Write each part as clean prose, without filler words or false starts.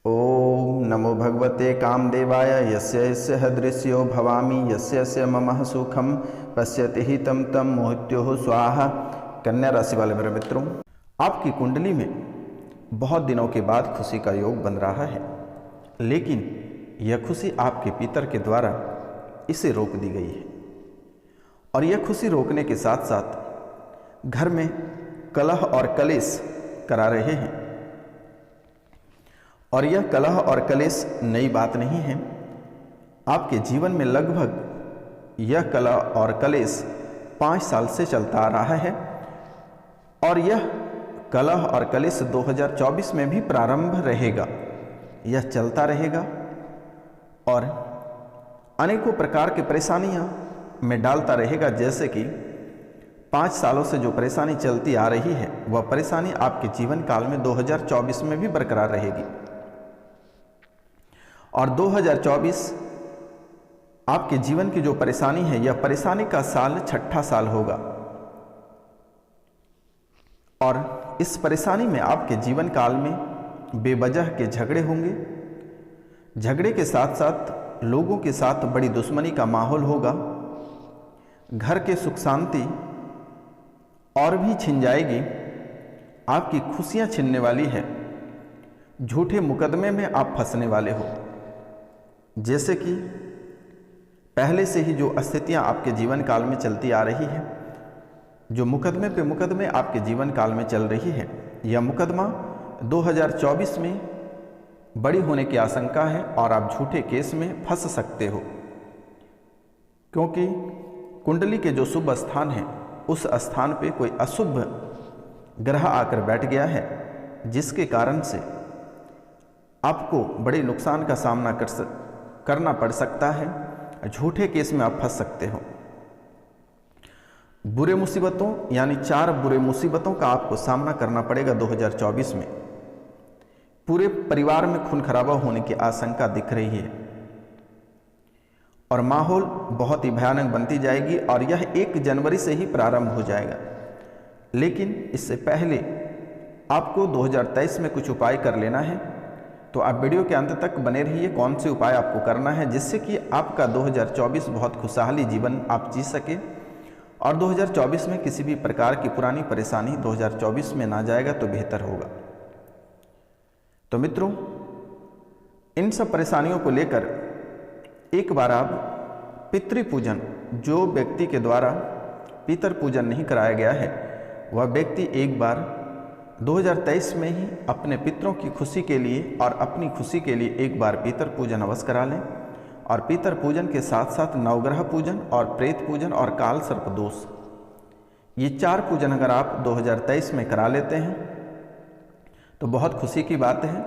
ओम नमो भगवते कामदेवाय यस्य यस्य हदृश्यो भवामि यस्य यस्य मम सुखम पश्यति हि तम तम मोहित्यो स्वाहा। कन्या राशि वाले मेरे मित्रों, आपकी कुंडली में बहुत दिनों के बाद खुशी का योग बन रहा है, लेकिन यह खुशी आपके पितर के द्वारा इसे रोक दी गई है। और यह खुशी रोकने के साथ साथ घर में कलह और कलेश करा रहे हैं। और यह कलह और कलेश नई बात नहीं है। आपके जीवन में लगभग यह कलह और कलेश 5 साल से चलता आ रहा है। और यह कलह और कलेश 2024 में भी प्रारंभ रहेगा, यह चलता रहेगा और अनेकों प्रकार की परेशानियां में डालता रहेगा। जैसे कि 5 सालों से जो परेशानी चलती आ रही है, वह परेशानी आपके जीवन काल में 2024 में भी बरकरार रहेगी। और 2024 आपके जीवन की जो परेशानी है, यह परेशानी का साल 6ठा साल होगा। और इस परेशानी में आपके जीवन काल में बेवजह के झगड़े होंगे। झगड़े के साथ साथ लोगों के साथ बड़ी दुश्मनी का माहौल होगा। घर के सुख शांति और भी छिन जाएगी। आपकी खुशियां छिनने वाली है। झूठे मुकदमे में आप फंसने वाले हो। जैसे कि पहले से ही जो स्थितियां आपके जीवन काल में चलती आ रही है, जो मुकदमे पे मुकदमे आपके जीवन काल में चल रही है, यह मुकदमा 2024 में बड़ी होने की आशंका है और आप झूठे केस में फंस सकते हो। क्योंकि कुंडली के जो शुभ स्थान है, उस स्थान पे कोई अशुभ ग्रह आकर बैठ गया है, जिसके कारण से आपको बड़े नुकसान का सामना करना पड़ सकता है। झूठे केस में आप फंस सकते हो। बुरे मुसीबतों यानी 4 बुरे मुसीबतों का आपको सामना करना पड़ेगा 2024 में। पूरे परिवार में खून खराबा होने की आशंका दिख रही है और माहौल बहुत ही भयानक बनती जाएगी। और यह 1 जनवरी से ही प्रारंभ हो जाएगा। लेकिन इससे पहले आपको 2023 में कुछ उपाय कर लेना है। तो आप वीडियो के अंत तक बने रहिए। कौन से उपाय आपको करना है जिससे कि आपका 2024 बहुत खुशहाली जीवन आप जी सके और 2024 में किसी भी प्रकार की पुरानी परेशानी 2024 में ना जाएगा तो बेहतर होगा। तो मित्रों, इन सब परेशानियों को लेकर एक बार आप पितृ पूजन, जो व्यक्ति के द्वारा पितर पूजन नहीं कराया गया है, वह व्यक्ति एक बार 2023 में ही अपने पितरों की खुशी के लिए और अपनी खुशी के लिए एक बार पितर पूजन अवश्य करा लें। और पितर पूजन के साथ साथ नवग्रह पूजन और प्रेत पूजन और काल सर्प दोष, ये 4 पूजन अगर आप 2023 में करा लेते हैं तो बहुत खुशी की बात है।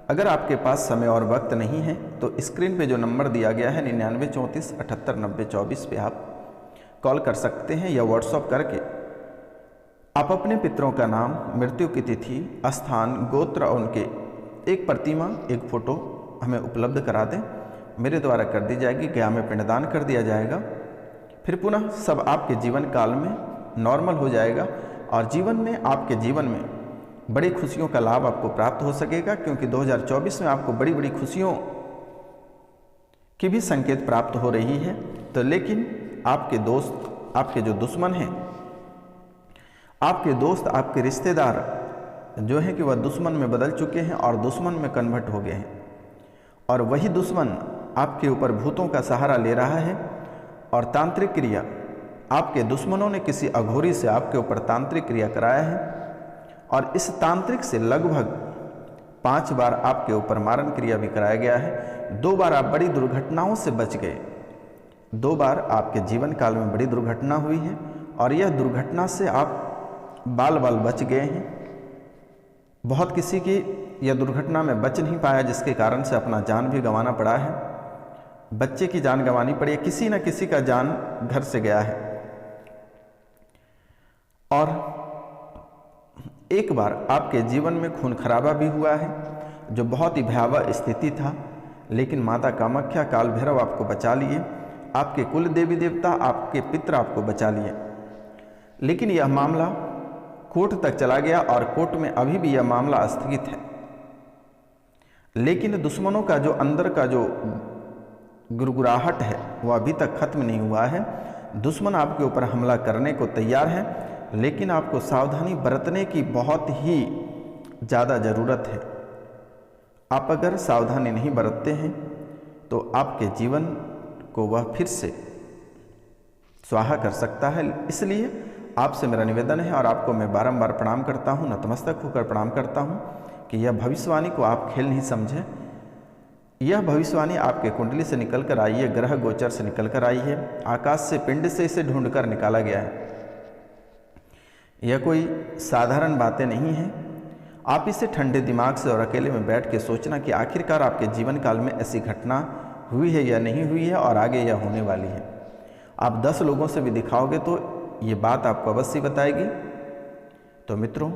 अगर आपके पास समय और वक्त नहीं है तो स्क्रीन पे जो नंबर दिया गया है 99 34 78 90 24 पे आप कॉल कर सकते हैं या व्हाट्सअप करके आप अपने पितरों का नाम, मृत्यु की तिथि, स्थान, गोत्र और उनके एक प्रतिमा, एक फोटो हमें उपलब्ध करा दें। मेरे द्वारा कर दी जाएगी, गया में पिंडदान कर दिया जाएगा। फिर पुनः सब आपके जीवन काल में नॉर्मल हो जाएगा और जीवन में, आपके जीवन में बड़ी खुशियों का लाभ आपको प्राप्त हो सकेगा। क्योंकि 2024 में आपको बड़ी बड़ी खुशियों की भी संकेत प्राप्त हो रही है। तो लेकिन आपके दोस्त, आपके जो दुश्मन हैं, आपके दोस्त, आपके रिश्तेदार जो हैं कि वह दुश्मन में बदल चुके हैं और दुश्मन में कन्वर्ट हो गए हैं। और वही दुश्मन आपके ऊपर भूतों का सहारा ले रहा है। और तांत्रिक क्रिया, आपके दुश्मनों ने किसी अघोरी से आपके ऊपर तांत्रिक क्रिया कराया है और इस तांत्रिक से लगभग 5 बार आपके ऊपर मारण क्रिया भी कराया गया है। 2 बार आप बड़ी दुर्घटनाओं से बच गए। 2 बार आपके जीवन काल में बड़ी दुर्घटना हुई है और यह दुर्घटना से आप बाल बाल बच गए हैं। बहुत किसी की यह दुर्घटना में बच नहीं पाया, जिसके कारण से अपना जान भी गंवाना पड़ा है। बच्चे की जान गंवानी पड़ी है, किसी न किसी का जान घर से गया है। और एक बार आपके जीवन में खून खराबा भी हुआ है, जो बहुत ही भयावह स्थिति था। लेकिन माता कामाख्या, काल भैरव आपको बचा लिए। आपके कुल देवी देवता, आपके पितर आपको बचा लिए। लेकिन यह मामला कोर्ट तक चला गया और कोर्ट में अभी भी यह मामला स्थगित है। लेकिन दुश्मनों का जो अंदर का जो गुरगुराहट है वो अभी तक खत्म नहीं हुआ है। दुश्मन आपके ऊपर हमला करने को तैयार है, लेकिन आपको सावधानी बरतने की बहुत ही ज़्यादा ज़रूरत है। आप अगर सावधानी नहीं बरतते हैं तो आपके जीवन को वह फिर से स्वाहा कर सकता है। इसलिए आपसे मेरा निवेदन है और आपको मैं बारंबार प्रणाम करता हूँ, नतमस्तक होकर प्रणाम करता हूँ कि यह भविष्यवाणी को आप खेल नहीं समझें। यह भविष्यवाणी आपके कुंडली से निकल कर आई है, ग्रह गोचर से निकल कर आई है, आकाश से पिंड से इसे ढूंढकर निकाला गया है। यह कोई साधारण बातें नहीं हैं। आप इसे ठंडे दिमाग से और अकेले में बैठ के सोचना कि आखिरकार आपके जीवन काल में ऐसी घटना हुई है या नहीं हुई है और आगे यह होने वाली है। आप 10 लोगों से भी दिखाओगे तो ये बात आपको अवश्य बताएगी। तो मित्रों,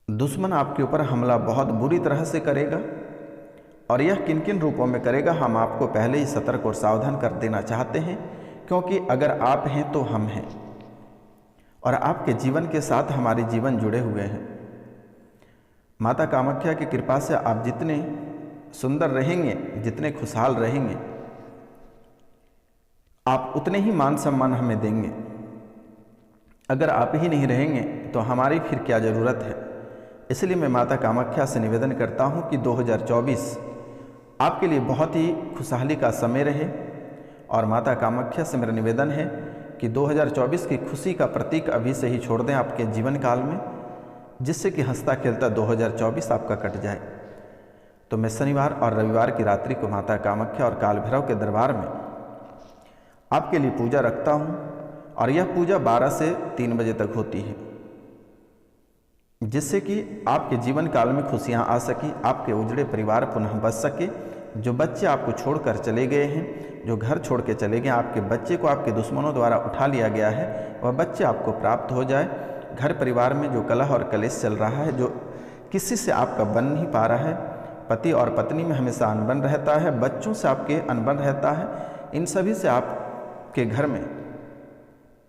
दुश्मन आपके ऊपर हमला बहुत बुरी तरह से करेगा और यह किन किन रूपों में करेगा हम आपको पहले ही सतर्क और सावधान कर देना चाहते हैं, क्योंकि अगर आप हैं तो हम हैं और आपके जीवन के साथ हमारे जीवन जुड़े हुए हैं। माता कामाख्या की कृपा से आप जितने सुंदर रहेंगे, जितने खुशहाल रहेंगे, आप उतने ही मान सम्मान हमें देंगे। अगर आप ही नहीं रहेंगे तो हमारी फिर क्या ज़रूरत है। इसलिए मैं माता कामाख्या से निवेदन करता हूँ कि 2024 आपके लिए बहुत ही खुशहाली का समय रहे और माता कामाख्या से मेरा निवेदन है कि 2024 की खुशी का प्रतीक अभी से ही छोड़ दें आपके जीवन काल में, जिससे कि हंसता खेलता 2024 आपका कट जाए। तो मैं शनिवार और रविवार की रात्रि को माता कामाख्या और काल भैरव के दरबार में आपके लिए पूजा रखता हूँ और यह पूजा 12 से 3 बजे तक होती है, जिससे कि आपके जीवन काल में खुशियाँ आ सकी, आपके उजड़े परिवार पुनः बच सके। जो बच्चे आपको छोड़कर चले गए हैं, जो घर छोड़ के चले गए, आपके बच्चे को आपके दुश्मनों द्वारा उठा लिया गया है, वह बच्चे आपको प्राप्त हो जाए। घर परिवार में जो कलह और कलेश चल रहा है, जो किसी से आपका बन नहीं पा रहा है, पति और पत्नी में हमेशा अनबन रहता है, बच्चों से आपके अनबन रहता है, इन सभी से आपके घर में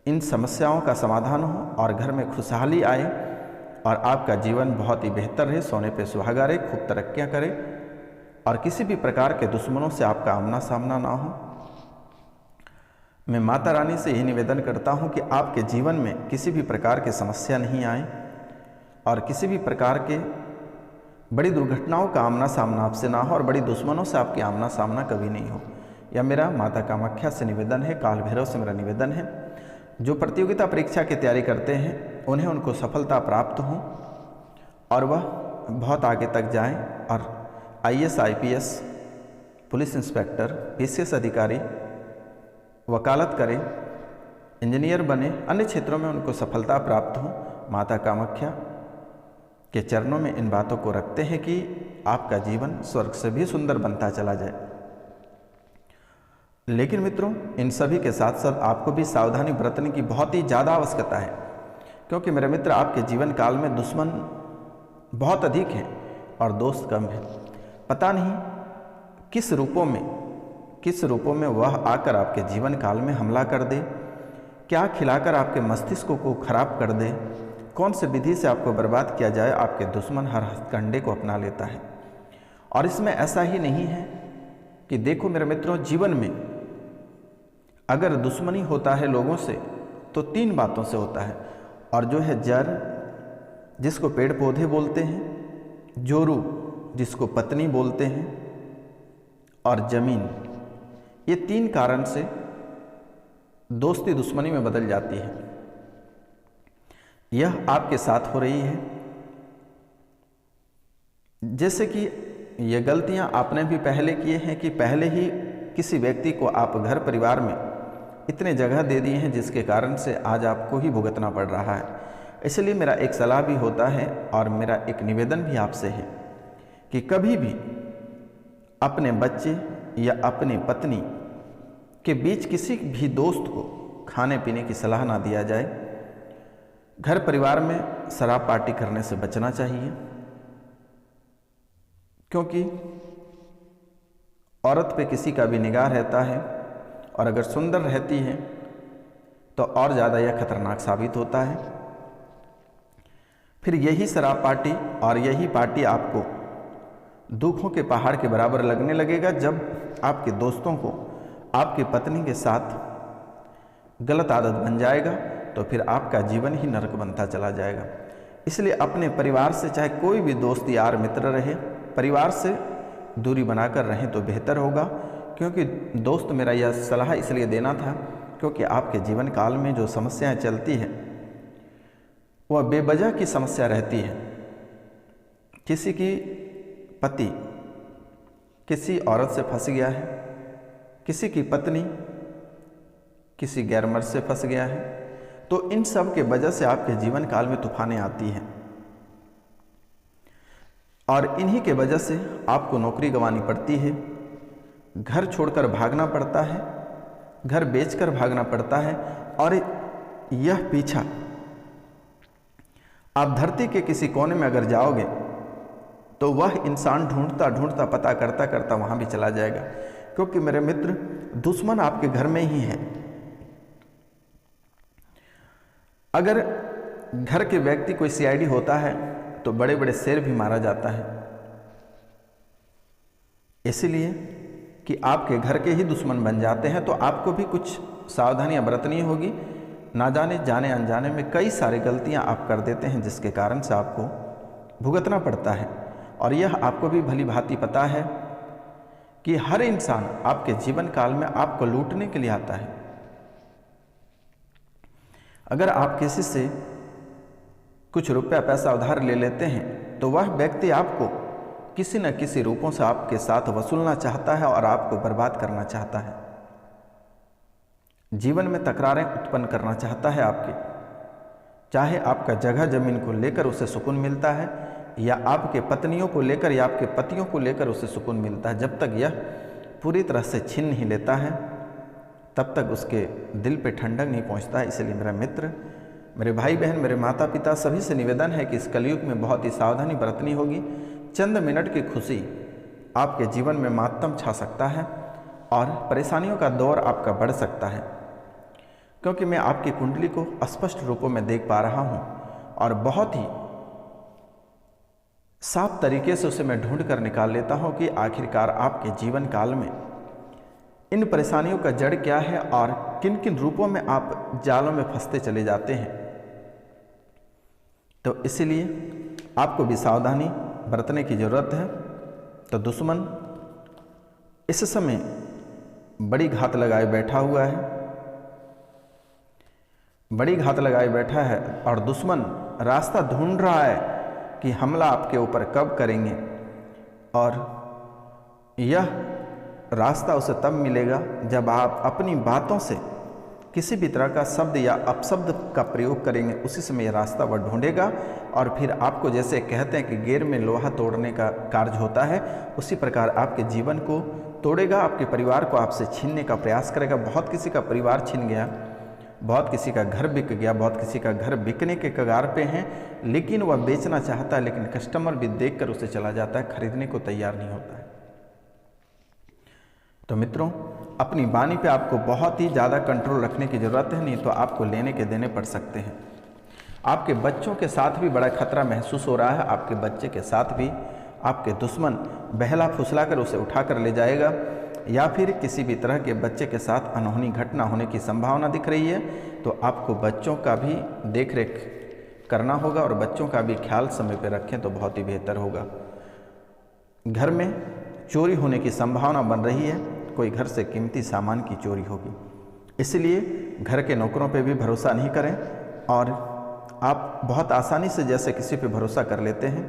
इन समस्याओं का समाधान हो और घर में खुशहाली आए और आपका जीवन बहुत ही बेहतर रहे, सोने पे सुहागा रहे, खूब तरक्कियाँ करे और किसी भी प्रकार के दुश्मनों से आपका आमना सामना ना हो। मैं माता रानी से यही निवेदन करता हूँ कि आपके जीवन में किसी भी प्रकार की समस्या नहीं आए और किसी भी प्रकार के बड़ी दुर्घटनाओं का आमना सामना आपसे ना हो और बड़ी दुश्मनों से आपके आमना सामना कभी नहीं हो। यह मेरा माता कामाख्या से निवेदन है, काल भैरव से मेरा निवेदन है। जो प्रतियोगिता परीक्षा की तैयारी करते हैं उन्हें उनको सफलता प्राप्त हो और वह बहुत आगे तक जाएं और IAS IPS, police inspector, PCS अधिकारी, वकालत करें, इंजीनियर बने, अन्य क्षेत्रों में उनको सफलता प्राप्त हो। माता कामाख्या के चरणों में इन बातों को रखते हैं कि आपका जीवन स्वर्ग से भी सुंदर बनता चला जाए। लेकिन मित्रों, इन सभी के साथ साथ आपको भी सावधानी बरतने की बहुत ही ज़्यादा आवश्यकता है, क्योंकि मेरे मित्र आपके जीवन काल में दुश्मन बहुत अधिक हैं और दोस्त कम हैं। पता नहीं किस रूपों में वह आकर आपके जीवन काल में हमला कर दे, क्या खिलाकर आपके मस्तिष्क को खराब कर दे, कौन से विधि से आपको बर्बाद किया जाए। आपके दुश्मन हर हथकंडे को अपना लेता है और इसमें ऐसा ही नहीं है कि देखो मेरे मित्रों, जीवन में अगर दुश्मनी होता है लोगों से तो 3 बातों से होता है, और जो है जड़, जिसको पेड़ पौधे बोलते हैं, जोरू, जिसको पत्नी बोलते हैं, और जमीन। ये 3 कारण से दोस्ती दुश्मनी में बदल जाती है। यह आपके साथ हो रही है। जैसे कि ये गलतियां आपने भी पहले किए हैं कि पहले ही किसी व्यक्ति को आप घर परिवार में इतने जगह दे दिए हैं, जिसके कारण से आज आपको ही भुगतना पड़ रहा है। इसलिए मेरा एक सलाह भी होता है और मेरा एक निवेदन भी आपसे है कि कभी भी अपने बच्चे या अपनी पत्नी के बीच किसी भी दोस्त को खाने पीने की सलाह ना दिया जाए। घर परिवार में शराब पार्टी करने से बचना चाहिए, क्योंकि औरत पे किसी का भी निगाह रहता है और अगर सुंदर रहती है तो और ज़्यादा यह खतरनाक साबित होता है। फिर यही शराब पार्टी और यही पार्टी आपको दुखों के पहाड़ के बराबर लगने लगेगा। जब आपके दोस्तों को आपकी पत्नी के साथ गलत आदत बन जाएगा तो फिर आपका जीवन ही नरक बनता चला जाएगा। इसलिए अपने परिवार से, चाहे कोई भी दोस्त यार मित्र रहे, परिवार से दूरी बनाकर रहें तो बेहतर होगा। क्योंकि दोस्त, मेरा यह सलाह इसलिए देना था क्योंकि आपके जीवन काल में जो समस्याएं चलती हैं वह बेवजह की समस्या रहती है। किसी की पति किसी औरत से फंस गया है, किसी की पत्नी किसी गैर मर्द से फंस गया है, तो इन सब के वजह से आपके जीवन काल में तूफानें आती हैं और इन्हीं के वजह से आपको नौकरी गंवानी पड़ती है, घर छोड़कर भागना पड़ता है, घर बेचकर भागना पड़ता है। और यह पीछा आप धरती के किसी कोने में अगर जाओगे तो वह इंसान ढूंढता ढूंढता पता करता करता वहां भी चला जाएगा। क्योंकि मेरे मित्र, दुश्मन आपके घर में ही है। अगर घर के व्यक्ति कोई सीआईडी होता है तो बड़े बड़े शेर भी मारा जाता है, इसलिए कि आपके घर के ही दुश्मन बन जाते हैं। तो आपको भी कुछ सावधानियां बरतनी होगी। ना जाने जाने अनजाने में कई सारी गलतियां आप कर देते हैं जिसके कारण से आपको भुगतना पड़ता है। और यह आपको भी भली भांति पता है कि हर इंसान आपके जीवन काल में आपको लूटने के लिए आता है। अगर आप किसी से कुछ रुपया पैसा उधार ले लेते हैं तो वह व्यक्ति आपको किसी न किसी रूपों से आपके साथ वसूलना चाहता है और आपको बर्बाद करना चाहता है। जीवन में तकरारें उत्पन्न करना चाहता है आपके, चाहे आपका जगह जमीन को लेकर उसे सुकून मिलता है या आपके पत्नियों को लेकर या आपके पतियों को लेकर उसे सुकून मिलता है। जब तक यह पूरी तरह से छीन नहीं लेता है तब तक उसके दिल पे ठंडक नहीं पहुंचता है। इसलिए मेरा मित्र, मेरे भाई बहन, मेरे माता पिता सभी से निवेदन है कि इस कलयुग में बहुत ही सावधानी बरतनी होगी। चंद मिनट की खुशी आपके जीवन में मातम छा सकता है और परेशानियों का दौर आपका बढ़ सकता है। क्योंकि मैं आपकी कुंडली को स्पष्ट रूपों में देख पा रहा हूं और बहुत ही साफ तरीके से उसे मैं ढूंढ कर निकाल लेता हूं कि आखिरकार आपके जीवन काल में इन परेशानियों का जड़ क्या है और किन किन रूपों में आप जालों में फंसते चले जाते हैं। तो इसलिए आपको भी सावधानी बरतने की जरूरत है। तो दुश्मन इस समय बड़ी घात लगाए बैठा हुआ है, बड़ी घात लगाए बैठा है और दुश्मन रास्ता ढूंढ रहा है कि हमला आपके ऊपर कब करेंगे। और यह रास्ता उसे तब मिलेगा जब आप अपनी बातों से किसी भी तरह का शब्द या अपशब्द का प्रयोग करेंगे। उसी समय यह रास्ता वह ढूंढेगा और फिर आपको, जैसे कहते हैं कि गेर में लोहा तोड़ने का कार्य होता है, उसी प्रकार आपके जीवन को तोड़ेगा, आपके परिवार को आपसे छीनने का प्रयास करेगा। बहुत किसी का परिवार छीन गया, बहुत किसी का घर बिक गया, बहुत किसी का घर बिकने के कगार पे हैं, लेकिन वह बेचना चाहता है, लेकिन कस्टमर भी देखकर उसे चला जाता है, खरीदने को तैयार नहीं होता है। तो मित्रों, अपनी वाणी पे आपको बहुत ही ज़्यादा कंट्रोल रखने की ज़रूरत है, नहीं तो आपको लेने के देने पड़ सकते हैं। आपके बच्चों के साथ भी बड़ा खतरा महसूस हो रहा है। आपके बच्चे के साथ भी आपके दुश्मन बहला फुसला कर उसे उठा कर ले जाएगा या फिर किसी भी तरह के बच्चे के साथ अनहोनी घटना होने की संभावना दिख रही है। तो आपको बच्चों का भी देख रेख करना होगा और बच्चों का भी ख्याल समय पर रखें तो बहुत ही बेहतर होगा। घर में चोरी होने की संभावना बन रही है, कोई घर से कीमती सामान की चोरी होगी, इसलिए घर के नौकरों पे भी भरोसा नहीं करें। और आप बहुत आसानी से जैसे किसी पे भरोसा कर लेते हैं,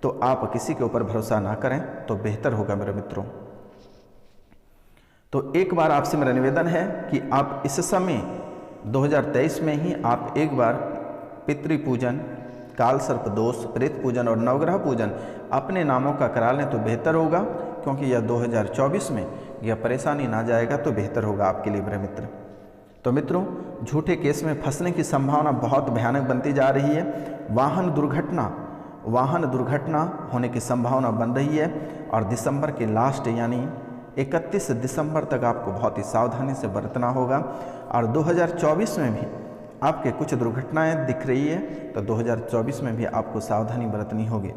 तो आप किसी के ऊपर भरोसा ना करें तो बेहतर होगा मेरे मित्रों। तो एक बार आपसे मेरा निवेदन है कि आप इस समय 2023 में ही आप एक बार पितृ पूजन, काल सर्प दोष, प्रेत पूजन और नवग्रह पूजन अपने नामों का करा लें तो बेहतर होगा। क्योंकि यह 2024 में यह परेशानी ना जाएगा तो बेहतर होगा आपके लिए मेरे मित्र। तो मित्रों, झूठे केस में फंसने की संभावना बहुत भयानक बनती जा रही है। वाहन दुर्घटना होने की संभावना बन रही है और दिसंबर के लास्ट यानी 31 दिसंबर तक आपको बहुत ही सावधानी से बरतना होगा। और 2024 में भी आपके कुछ दुर्घटनाएं दिख रही है, तो 2024 में भी आपको सावधानी बरतनी होगी।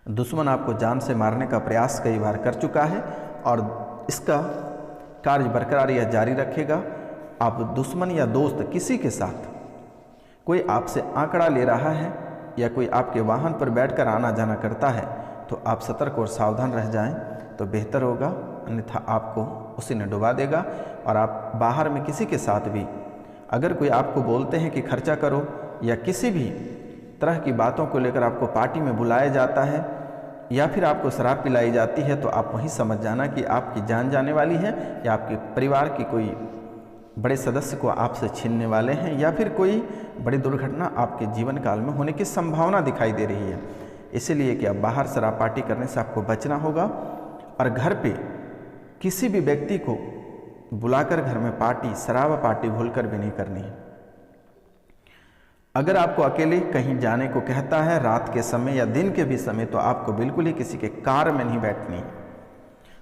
दुश्मन आपको जान से मारने का प्रयास कई बार कर चुका है और इसका कार्य बरकरार यह जारी रखेगा। आप दुश्मन या दोस्त किसी के साथ कोई आपसे आंकड़ा ले रहा है या कोई आपके वाहन पर बैठकर आना जाना करता है तो आप सतर्क और सावधान रह जाएं तो बेहतर होगा, अन्यथा आपको उसी ने डुबा देगा। और आप बाहर में किसी के साथ भी अगर कोई आपको बोलते हैं कि खर्चा करो या किसी भी तरह की बातों को लेकर आपको पार्टी में बुलाया जाता है या फिर आपको शराब पिलाई जाती है तो आप वहीं समझ जाना कि आपकी जान जाने वाली है या आपके परिवार की कोई बड़े सदस्य को आपसे छीनने वाले हैं या फिर कोई बड़ी दुर्घटना आपके जीवन काल में होने की संभावना दिखाई दे रही है। इसीलिए कि अब बाहर शराब पार्टी करने से आपको बचना होगा और घर पे किसी भी व्यक्ति को बुलाकर घर में पार्टी शराब पार्टी भूलकर भी नहीं करनी है। अगर आपको अकेले कहीं जाने को कहता है रात के समय या दिन के भी समय तो आपको बिल्कुल ही किसी के कार में नहीं बैठनी है।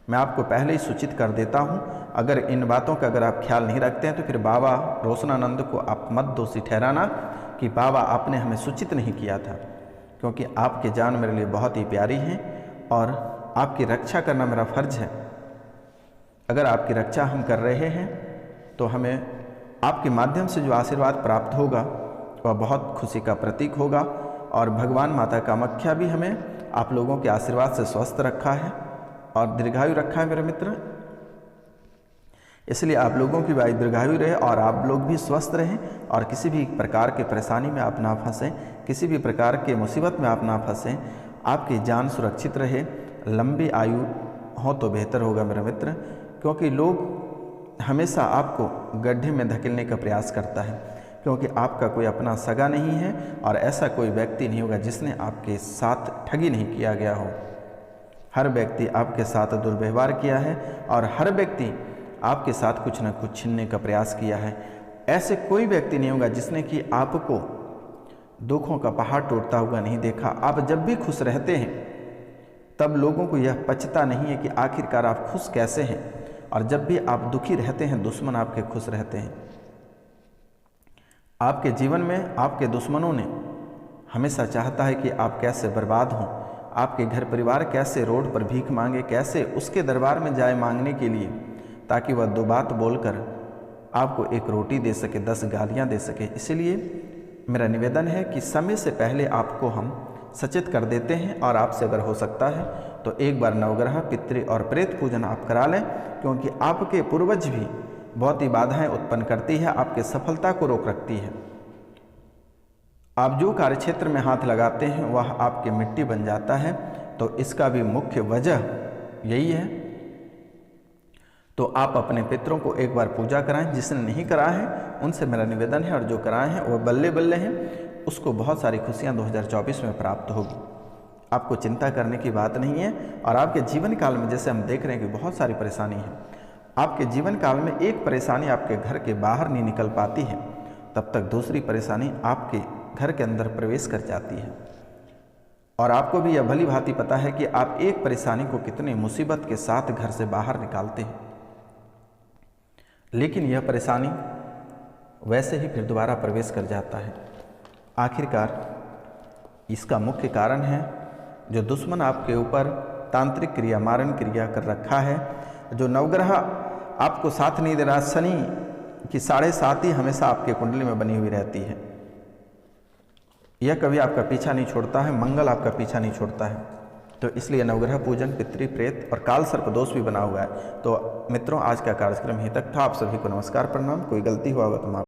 मैं आपको पहले ही सूचित कर देता हूं, अगर इन बातों का अगर आप ख्याल नहीं रखते हैं तो फिर बाबा रोशनानंद को आप मत दोषी ठहराना कि बाबा आपने हमें सूचित नहीं किया था, क्योंकि आपकी जान मेरे लिए बहुत ही प्यारी है और आपकी रक्षा करना मेरा फर्ज है। अगर आपकी रक्षा हम कर रहे हैं तो हमें आपके माध्यम से जो आशीर्वाद प्राप्त होगा वह बहुत खुशी का प्रतीक होगा। और भगवान माता कामाख्या भी हमें आप लोगों के आशीर्वाद से स्वस्थ रखा है और दीर्घायु रखा है मेरे मित्र। इसलिए आप लोगों की आयु दीर्घायु रहे और आप लोग भी स्वस्थ रहें और किसी भी प्रकार के परेशानी में आप ना फंसें, किसी भी प्रकार के मुसीबत में आप ना फंसें, आपकी जान सुरक्षित रहे, लंबी आयु हो तो बेहतर होगा मेरे मित्र। क्योंकि लोग हमेशा आपको गड्ढे में धकेलने का प्रयास करता है, क्योंकि आपका कोई अपना सगा नहीं है और ऐसा कोई व्यक्ति नहीं होगा जिसने आपके साथ ठगी नहीं किया गया हो। हर व्यक्ति आपके साथ दुर्व्यवहार किया है और हर व्यक्ति आपके साथ कुछ न कुछ छीनने का प्रयास किया है। ऐसे कोई व्यक्ति नहीं होगा जिसने कि आपको दुखों का पहाड़ टूटता हुआ नहीं देखा। आप जब भी खुश रहते हैं तब लोगों को यह पचता नहीं है कि आखिरकार आप खुश कैसे हैं, और जब भी आप दुखी रहते हैं दुश्मन आपके खुश रहते हैं। आपके जीवन में आपके दुश्मनों ने हमेशा चाहता है कि आप कैसे बर्बाद हों, आपके घर परिवार कैसे रोड पर भीख मांगे, कैसे उसके दरबार में जाए मांगने के लिए, ताकि वह दो बात बोलकर आपको एक रोटी दे सके, 10 गालियां दे सके। इसलिए मेरा निवेदन है कि समय से पहले आपको हम सचेत कर देते हैं और आपसे अगर हो सकता है तो एक बार नवग्रह पितृ और प्रेत पूजन आप करा लें, क्योंकि आपके पूर्वज भी बहुत ही बाधाएं उत्पन्न करती है, आपके सफलता को रोक रखती है। आप जो कार्य क्षेत्र में हाथ लगाते हैं वह आपकी मिट्टी बन जाता है, तो इसका भी मुख्य वजह यही है। तो आप अपने पितरों को एक बार पूजा कराएं, जिसने नहीं करा है उनसे मेरा निवेदन है, और जो कराए हैं वह बल्ले बल्ले हैं, उसको बहुत सारी खुशियां 2024 में प्राप्त होगी। आपको चिंता करने की बात नहीं है। और आपके जीवन काल में जैसे हम देख रहे हैं कि बहुत सारी परेशानी है, आपके जीवन काल में एक परेशानी आपके घर के बाहर नहीं निकल पाती है, तब तक दूसरी परेशानी आपके घर के अंदर प्रवेश कर जाती है। और आपको भी यह भली भांति पता है कि आप एक परेशानी को कितनी मुसीबत के साथ घर से बाहर निकालते हैं, लेकिन यह परेशानी वैसे ही फिर दोबारा प्रवेश कर जाता है। आखिरकार इसका मुख्य कारण है जो दुश्मन आपके ऊपर तांत्रिक क्रिया, मारण क्रिया कर रखा है। जो नवग्रह आपको साथ नहीं दे रहा, शनि की 7.5 ही हमेशा आपके कुंडली में बनी हुई रहती है, यह कभी आपका पीछा नहीं छोड़ता है, मंगल आपका पीछा नहीं छोड़ता है। तो इसलिए नवग्रह पूजन, पितृ प्रेत और काल सर्प दोष भी बना हुआ है। तो मित्रों, आज का कार्यक्रम यहीं तक था। आप सभी को नमस्कार, प्रणाम। कोई गलती हुआ होगा तो